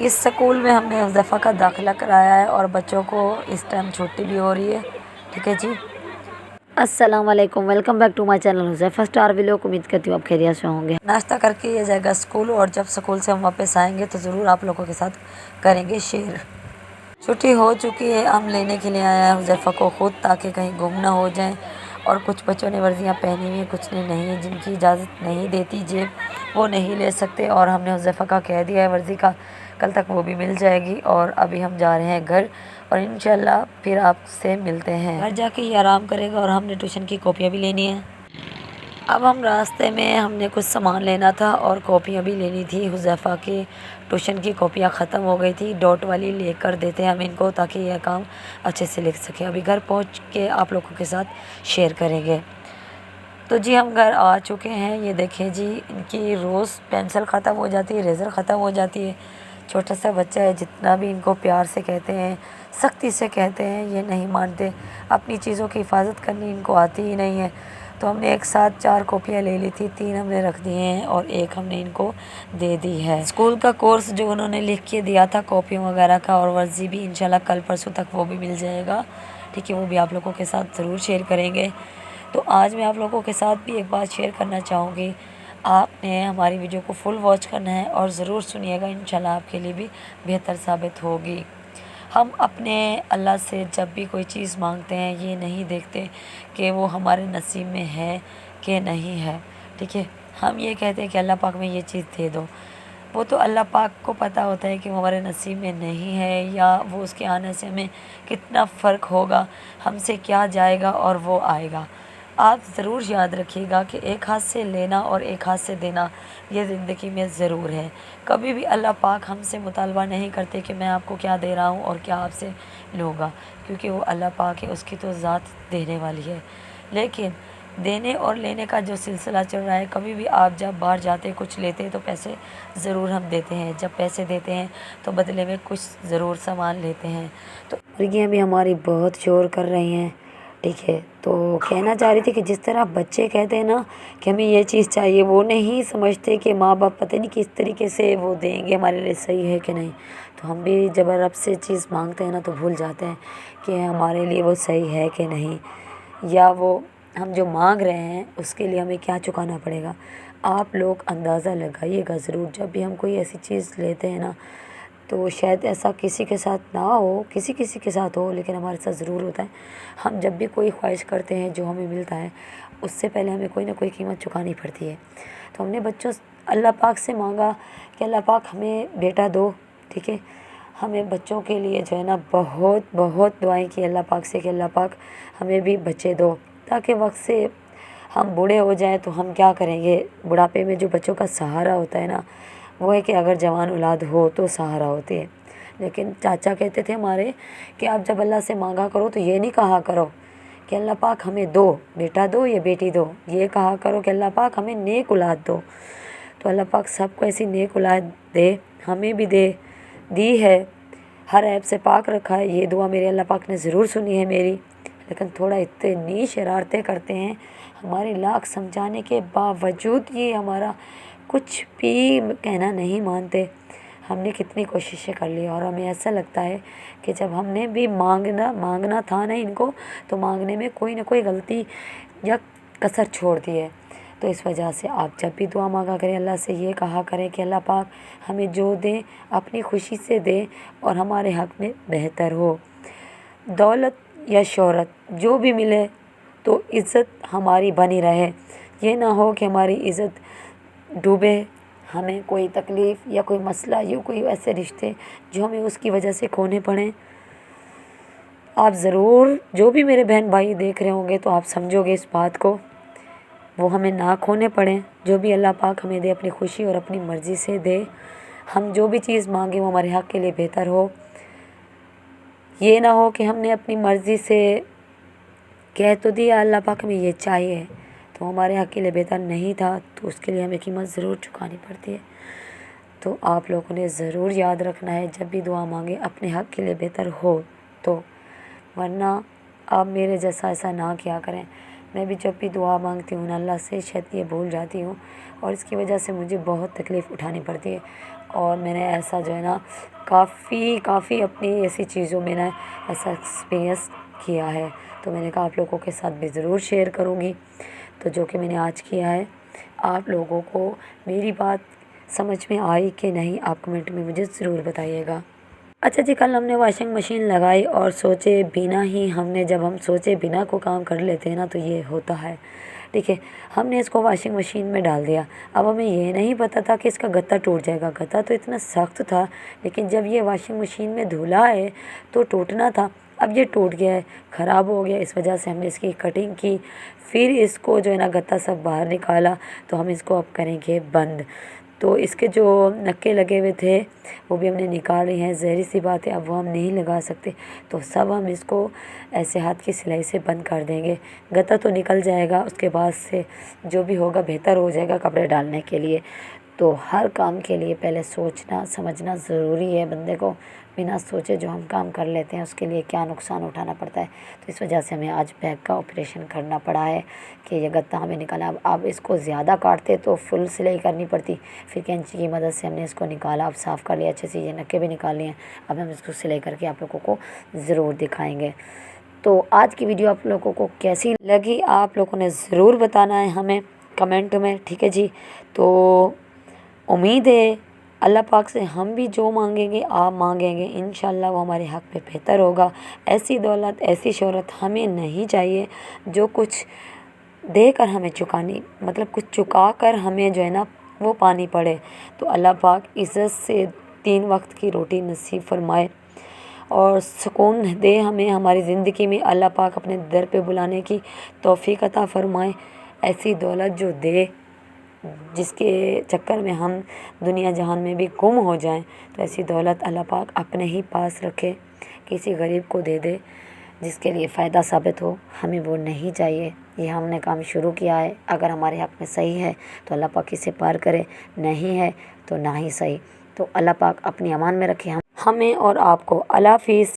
اس school میں ہم نے حذیفہ کا داخلہ کرایا ہے اور بچوں کو اس ٹائم چھٹی بھی ہو رہی ہے، ٹھیک ہے جی۔ السلام علیکم، welcome back to my channel Huzaifa star vlog. امید کرتی ہوں آپ خیریت سے ہوں گے۔ ناشتہ کر کے یہ جائے گا اسکول، اور جب اسکول سے ہم واپس آئیں گے تو ضرور آپ لوگوں کے ساتھ کریں گے شیئر۔ چھٹی ہو چکی ہے، ہم لینے کے لیے آیا ہے حذیفہ کو خود، تاکہ کہیں گم نہ ہو جائیں۔ اور کچھ بچوں نے ورزیاں پہنی ہوئی ہیں، کچھ نے نہیں، جن کی اجازت نہیں دیتی جیب وہ نہیں لے سکتے، اور ہم نے حذیفہ کا کہہ دیا ہے ورزی کا کل تک وہ بھی مل جائے گی۔ اور ابھی ہم جا رہے ہیں گھر، اور انشاءاللہ پھر آپ سے ملتے ہیں۔ گھر جا کے یہ آرام کرے گا، اور ہم نے ٹیوشن کی کاپیاں بھی لینی ہیں۔ اب ہم راستے میں ہم نے کچھ سامان لینا تھا اور کاپیاں بھی لینی تھی۔ حذیفہ کی ٹیوشن کی کاپیاں ختم ہو گئی تھی، ڈاٹ والی لے کر دیتے ہم ان کو تاکہ یہ کام اچھے سے لکھ سکے۔ ابھی گھر پہنچ کے آپ لوگوں کے ساتھ شیئر کریں گے۔ تو جی ہم گھر آ چکے ہیں، یہ دیکھیں جی ان کی روز پینسل ختم ہو جاتی ہے، ریزر ختم ہو جاتی ہے۔ چھوٹا سا بچہ ہے، جتنا بھی ان کو پیار سے کہتے ہیں، سختی سے کہتے ہیں، یہ نہیں مانتے۔ اپنی چیزوں کی حفاظت کرنی ان کو آتی ہی نہیں ہے۔ تو ہم نے ایک ساتھ 4 کاپیاں لے لی تھی، 3 ہم نے رکھ دی ہیں اور 1 ہم نے ان کو دے دی ہے۔ اسکول کا کورس جو انہوں نے لکھ کے دیا تھا کاپیوں وغیرہ کا، اور ورزی بھی انشاءاللہ کل پرسوں تک وہ بھی مل جائے گا، ٹھیک ہے، وہ بھی آپ لوگوں کے ساتھ ضرور شیئر کریں گے۔ تو آج میں آپ لوگوں کے ساتھ بھی ایک بات شیئر کرنا چاہوں گی۔ آپ نے ہماری ویڈیو کو فل واچ کرنا ہے اور ضرور سنیے گا، انشاءاللہ آپ کے لیے بھی بہتر ثابت ہوگی۔ ہم اپنے اللہ سے جب بھی کوئی چیز مانگتے ہیں، یہ نہیں دیکھتے کہ وہ ہمارے نصیب میں ہے کہ نہیں ہے، ٹھیک ہے۔ ہم یہ کہتے ہیں کہ اللہ پاک میں یہ چیز دے دو، وہ تو اللہ پاک کو پتہ ہوتا ہے کہ وہ ہمارے نصیب میں نہیں ہے، یا وہ اس کے آنے سے ہمیں کتنا فرق ہوگا، ہم سے کیا جائے گا اور وہ آئے گا۔ آپ ضرور یاد رکھیے گا کہ ایک ہاتھ سے لینا اور ایک ہاتھ سے دینا یہ زندگی میں ضرور ہے۔ کبھی بھی اللہ پاک ہم سے مطالبہ نہیں کرتے کہ میں آپ کو کیا دے رہا ہوں اور کیا آپ سے لوں گا، کیونکہ وہ اللہ پاک ہے، اس کی تو ذات دینے والی ہے۔ لیکن دینے اور لینے کا جو سلسلہ چل رہا ہے، کبھی بھی آپ جب باہر جاتے کچھ لیتے تو پیسے ضرور ہم دیتے ہیں، جب پیسے دیتے ہیں تو بدلے میں کچھ ضرور سامان لیتے ہیں۔ تو مرغیاں بھی ہماری بہت شور کر رہی ہیں، ٹھیک ہے۔ تو کہنا چاہ رہی تھی کہ جس طرح بچے کہتے ہیں نا کہ ہمیں یہ چیز چاہیے، وہ نہیں سمجھتے کہ ماں باپ پتہ نہیں کس طریقے سے وہ دیں گے ہمارے لیے صحیح ہے کہ نہیں۔ تو ہم بھی جب رب سے چیز مانگتے ہیں نا تو بھول جاتے ہیں کہ ہمارے لیے وہ صحیح ہے کہ نہیں، یا وہ ہم جو مانگ رہے ہیں اس کے لیے ہمیں کیا چکانا پڑے گا۔ آپ لوگ اندازہ لگائیے گا ضرور، جب بھی ہم کوئی ایسی چیز لیتے ہیں نا، تو شاید ایسا کسی کے ساتھ نہ ہو، کسی کے ساتھ ہو، لیکن ہمارے ساتھ ضرور ہوتا ہے۔ ہم جب بھی کوئی خواہش کرتے ہیں جو ہمیں ملتا ہے، اس سے پہلے ہمیں کوئی نہ کوئی قیمت چکانی پڑتی ہے۔ تو ہم نے بچوں اللہ پاک سے مانگا کہ اللہ پاک ہمیں بیٹا دو، ٹھیک ہے۔ ہمیں بچوں کے لیے جو ہے نا بہت بہت دعائیں کی اللہ پاک سے کہ اللہ پاک ہمیں بھی بچے دو، تاکہ وقت سے ہم بوڑھے ہو جائیں تو ہم کیا کریں گے۔ بڑھاپے میں جو بچوں کا سہارا ہوتا ہے نا، وہ ہے کہ اگر جوان اولاد ہو تو سہارا ہوتی ہے۔ لیکن چاچا کہتے تھے ہمارے کہ آپ جب اللہ سے مانگا کرو تو یہ نہیں کہا کرو کہ اللہ پاک ہمیں دو، بیٹا دو یا بیٹی دو، یہ کہا کرو کہ اللہ پاک ہمیں نیک اولاد دو۔ تو اللہ پاک سب کو ایسی نیک اولاد دے، ہمیں بھی دے، دی ہے، ہر عیب سے پاک رکھا ہے۔ یہ دعا میرے اللہ پاک نے ضرور سنی ہے میری، لیکن تھوڑا اتنی شرارتیں کرتے ہیں، ہماری لاکھ سمجھانے کے باوجود یہ ہمارا کچھ بھی کہنا نہیں مانتے۔ ہم نے کتنی کوششیں کر لی، اور ہمیں ایسا لگتا ہے کہ جب ہم نے بھی مانگنا تھا نا ان کو، تو مانگنے میں کوئی نہ کوئی غلطی یا کسر چھوڑ دی ہے۔ تو اس وجہ سے آپ جب بھی دعا مانگا کریں اللہ سے یہ کہا کریں کہ اللہ پاک ہمیں جو دے اپنی خوشی سے دے اور ہمارے حق میں بہتر ہو۔ دولت یا شہرت جو بھی ملے تو عزت ہماری بنی رہے، یہ نہ ہو کہ ہماری عزت ڈوبے، ہمیں کوئی تکلیف یا کوئی مسئلہ یا کوئی ایسے رشتے جو ہمیں اس کی وجہ سے کھونے پڑیں۔ آپ ضرور جو بھی میرے بہن بھائی دیکھ رہے ہوں گے تو آپ سمجھو گے اس بات کو، وہ ہمیں نہ کھونے پڑیں۔ جو بھی اللہ پاک ہمیں دے اپنی خوشی اور اپنی مرضی سے دے، ہم جو بھی چیز مانگیں وہ ہمارے حق کے لیے بہتر ہو۔ یہ نہ ہو کہ ہم نے اپنی مرضی سے کہہ تو دیا اللہ پاک ہمیں یہ چاہیے تو ہمارے حق کے لیے بہتر نہیں تھا، تو اس کے لیے ہمیں قیمت ضرور چکانی پڑتی ہے۔ تو آپ لوگوں نے ضرور یاد رکھنا ہے جب بھی دعا مانگیں اپنے حق کے لیے بہتر ہو تو، ورنہ آپ میرے جیسا ایسا نہ کیا کریں۔ میں بھی جب بھی دعا مانگتی ہوں نا اللہ سے، شاید یہ بھول جاتی ہوں، اور اس کی وجہ سے مجھے بہت تکلیف اٹھانی پڑتی ہے۔ اور میں نے ایسا جو ہے نا کافی اپنی ایسی چیزوں میں نے ایسا ایکسپیرینس کیا ہے، تو میں نے کہا آپ لوگوں کے ساتھ بھی ضرور شیئر کروں گی، تو جو کہ میں نے آج کیا ہے۔ آپ لوگوں کو میری بات سمجھ میں آئی کہ نہیں، آپ کمنٹ میں مجھے ضرور بتائیے گا۔ اچھا جی، کل ہم نے واشنگ مشین لگائی اور جب ہم سوچے بنا کو کام کر لیتے ہیں نا تو یہ ہوتا ہے، ٹھیک ہے۔ ہم نے اس کو واشنگ مشین میں ڈال دیا، اب ہمیں یہ نہیں پتہ تھا کہ اس کا گتا ٹوٹ جائے گا۔ گتا تو اتنا سخت تھا، لیکن جب یہ واشنگ مشین میں دھلا ہے تو ٹوٹنا تھا، اب یہ ٹوٹ گیا ہے، خراب ہو گیا۔ اس وجہ سے ہم نے اس کی کٹنگ کی، پھر اس کو جو ہے نا گتا سب باہر نکالا، تو ہم اس کو اب کریں گے بند۔ تو اس کے جو نکے لگے ہوئے تھے وہ بھی ہم نے نکال لی ہیں، ظاہر سی بات ہے اب وہ ہم نہیں لگا سکتے، تو سب ہم اس کو ایسے ہاتھ کی سلائی سے بند کر دیں گے۔ گتا تو نکل جائے گا، اس کے بعد سے جو بھی ہوگا بہتر ہو جائے گا کپڑے ڈالنے کے لیے۔ تو ہر کام کے لیے پہلے سوچنا سمجھنا ضروری ہے، بندے کو بنا سوچے جو ہم کام کر لیتے ہیں اس کے لیے کیا نقصان اٹھانا پڑتا ہے۔ تو اس وجہ سے ہمیں آج بیک کا آپریشن کرنا پڑا ہے کہ یہ گتا ہمیں نکالا۔ اب اس کو زیادہ کاٹتے تو فل سلائی کرنی پڑتی، پھر کینچی کی مدد سے ہم نے اس کو نکالا، اب صاف کر لیا اچھے سے، یہ نکے بھی نکال لیے ہیں۔ اب ہم اس کو سلائی کر کے آپ لوگوں کو ضرور دکھائیں گے۔ تو آج کی ویڈیو آپ لوگوں کو کیسی لگی آپ لوگوں نے ضرور بتانا ہے ہمیں کمنٹ میں، ٹھیک ہے جی۔ تو امید ہے اللہ پاک سے ہم بھی جو مانگیں گے آپ مانگیں گے، انشاءاللہ وہ ہمارے حق میں بہتر ہوگا۔ ایسی دولت ایسی شہرت ہمیں نہیں چاہیے جو کچھ دے کر ہمیں کچھ چکا کر ہمیں جو ہے نا وہ پانی پڑے۔ تو اللہ پاک عزت سے 3 وقت کی روٹی نصیب فرمائے اور سکون دے ہمیں ہماری زندگی میں۔ اللہ پاک اپنے در پہ بلانے کی توفیق عطا فرمائے، ایسی دولت جو دے جس کے چکر میں ہم دنیا جہان میں بھی گم ہو جائیں، تو ایسی دولت اللہ پاک اپنے ہی پاس رکھے، کسی غریب کو دے دے جس کے لیے فائدہ ثابت ہو۔ ہمیں وہ نہیں چاہیے، یہ ہم نے کام شروع کیا ہے، اگر ہمارے حق میں صحیح ہے تو اللہ پاک اسے پار کرے، نہیں ہے تو نہ ہی صحیح۔ تو اللہ پاک اپنی امان میں رکھے ہمیں اور آپ کو۔ اللہ حافظ۔